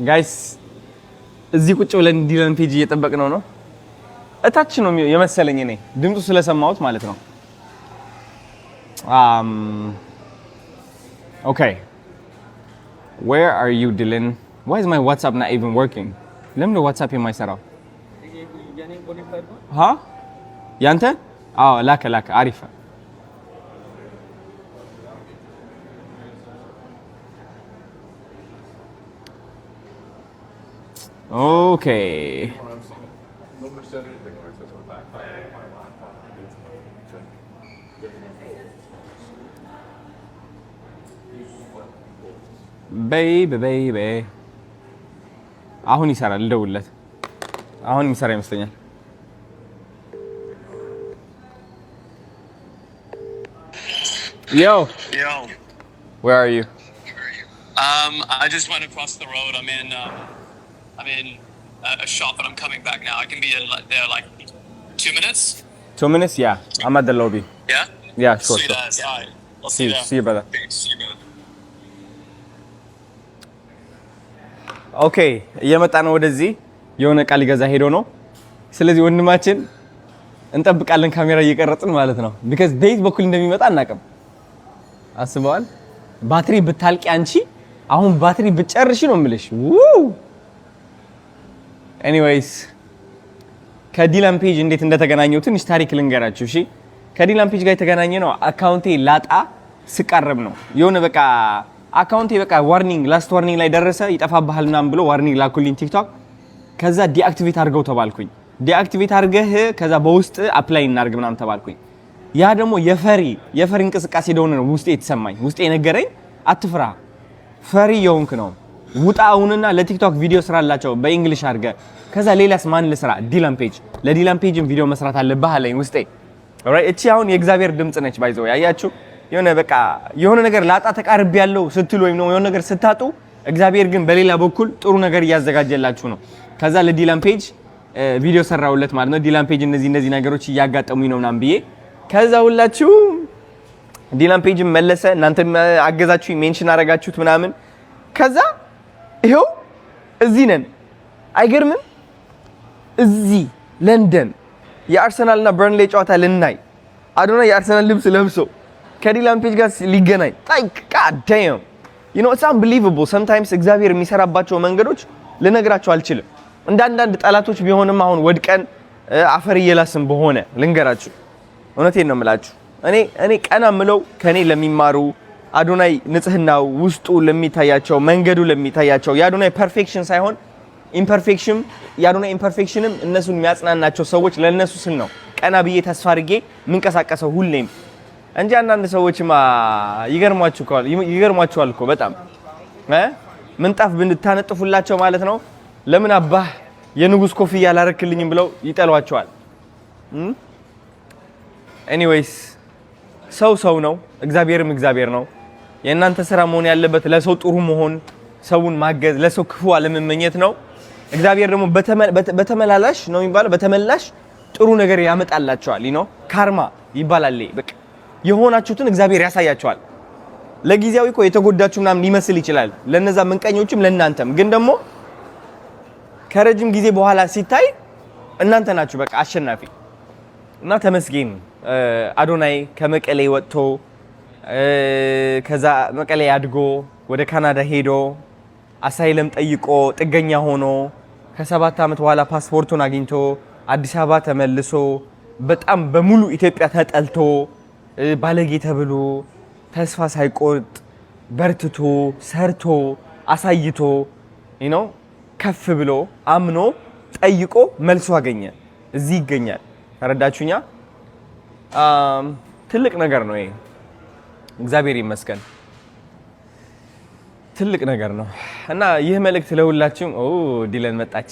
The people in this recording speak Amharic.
ጋይስ እዚህ ቁጭ ብለን ዲለን ፔጅ እየጠበቅነው ነው። እታች ነው የመሰለኝ እኔ ድምፁ ስለሰማሁት ማለት ነው። Okay. Where are you, Dylan? Why is my WhatsApp not even working? ለምን ነው WhatsApp የማይሰራው? ያንተ? አዎ ላከ አሪፍ። Okay. Baby. አሁን ይሰራል ልደውልለት። አሁን የሚሰራ ይመስለኛል። Yo. Where are you? I just went across the road. I'm in a shop, but I'm coming back now. I can be there like 2 minutes. 2 minutes? Yeah. I'm at the lobby. Yeah? Yeah, sure. Sweet as. All right. I'll see you there. See you, brother. See you, brother. Okay. እየመጣ ነው ወደዚህ የሆነ ቃል ሊገዛ ሄዶ ነው። ስለዚህ ወንድማችን እንጠብቃለን ካሜራ እየቀረጽን ማለት ነው። because በየት በኩል እንደሚመጣ አናውቅም። አስበዋል? ባትሪ ብታልቂ አንቺ አሁን ባትሪ ብጨርሽ ነው የምልሽ። ኤኒዌይስ ከዲላን ፔጅ እንዴት እንደተገናኘው ትንሽ ታሪክ ልንገራችሁ። እሺ ከዲላን ፔጅ ጋር የተገናኘ ነው አካውንቴ ላጣ ስቃረብ ነው። የሆነ በቃ አካውንቴ በቃ ዋርኒንግ ላስት ዋርኒንግ ላይ ደረሰ ይጠፋብሃል ምናምን ብሎ ዋርኒንግ ላኩልኝ ቲክቶክ። ከዛ ዲአክቲቬት አድርገው ተባልኩኝ። ዲአክቲቬት አድርገህ ከዛ በውስጥ አፕላይ እናድርግ ምናምን ተባልኩኝ። ያ ደግሞ የፈሪ እንቅስቃሴ ደሆነ ነው ውስጤ የተሰማኝ። ውስጤ ነገረኝ አትፍራ ፈሪ የሆንክ ነው ውጣውንና ለቲክቶክ ቪዲዮ ስራላቸው በእንግሊሽ አድርገ ከዛ ሌላስ ማን ልስራ ዲላን ፔጅ ለዲላን ፔጅም ቪዲዮ መስራት አለብህ አለኝ ውስጤ። ኦራይት እቺ አሁን የእግዚአብሔር ድምጽ ነች ባይዘው ያያችሁ የሆነ በቃ የሆነ ነገር ላጣ ተቃርብ ያለው ስትሉ ወይም ነው የሆነ ነገር ስታጡ እግዚአብሔር ግን በሌላ በኩል ጥሩ ነገር እያዘጋጀላችሁ ነው። ከዛ ለዲላን ፔጅ ቪዲዮ ሰራውለት ማለት ነው። ዲላን ፔጅ እነዚህ ነገሮች እያጋጠሙኝ ነው ምናምን ብዬ ከዛ ሁላችሁ ዲላን ፔጅ መለሰ እናንተ አገዛችሁ ሜንሽን አረጋችሁት ምናምን ከዛ ይሄው እዚህ ነን። አይገርምም? እዚህ ለንደን የአርሰናልና በርንሌ ጨዋታ ልናይ አዶና የአርሰናል ልብስ ለብሶ ከዲላን ፔጅ ጋር ሊገናኝ like god damn you know it's unbelievable sometimes እግዚአብሔር የሚሰራባቸው መንገዶች ልነግራችሁ አልችልም። እንዳንዳንድ ጠላቶች ቢሆንም አሁን ወድቀን አፈር እየላስን በሆነ ልንገራችሁ እውነቴን ነው የምላችሁ። እኔ ቀና ምለው ከኔ ለሚማሩ አዶናይ ንጽህናው ውስጡ ለሚታያቸው መንገዱ ለሚታያቸው የአዶናይ ፐርፌክሽን ሳይሆን ኢምፐርፌክሽን የአዶናይ ኢምፐርፌክሽንም እነሱን የሚያጽናናቸው ሰዎች ለነሱ ስል ነው ቀና ብዬ ተስፋ አድርጌ ምንቀሳቀሰው ሁሌም እንጂ አንዳንድ ሰዎችማ ይገርሟቸዋል እኮ በጣም ምንጣፍ ብንታነጥፉላቸው ማለት ነው ለምን አባህ የንጉስ ኮፍያ አላረክልኝም ብለው ይጠሏቸዋል። ኤኒዌይስ ሰው ነው እግዚአብሔርም እግዚአብሔር ነው። የእናንተ ስራ መሆን ያለበት ለሰው ጥሩ መሆን ሰውን ማገዝ ለሰው ክፉ አለመመኘት ነው። እግዚአብሔር ደግሞ በተመላላሽ ነው የሚባለው በተመላሽ ጥሩ ነገር ያመጣላችኋል ካርማ ይባላል። በቃ የሆናችሁትን እግዚአብሔር ያሳያችኋል። ለጊዜያዊ እኮ የተጎዳችሁ ምናምን ሊመስል ይችላል ለነዛ መንቀኞችም ለእናንተም ግን ደግሞ ከረጅም ጊዜ በኋላ ሲታይ እናንተ ናችሁ በቃ አሸናፊ እና ተመስገን። አዶናይ ከመቀሌ ወጥቶ ከዛ መቀሌ አድጎ ወደ ካናዳ ሄዶ አሳይለም ጠይቆ ጥገኛ ሆኖ ከ7 ዓመት በኋላ ፓስፖርቱን አግኝቶ አዲስ አበባ ተመልሶ በጣም በሙሉ ኢትዮጵያ ተጠልቶ ባለጌ ተብሎ ተስፋ ሳይቆርጥ በርትቶ ሰርቶ አሳይቶ ከፍ ብሎ አምኖ ጠይቆ መልሶ አገኘ። እዚህ ይገኛል። ተረዳችሁኛ? ትልቅ ነገር ነው ይሄ። እግዚአብሔር ይመስገን ትልቅ ነገር ነው እና ይህ መልእክት ለሁላችሁም ዲለን መጣች።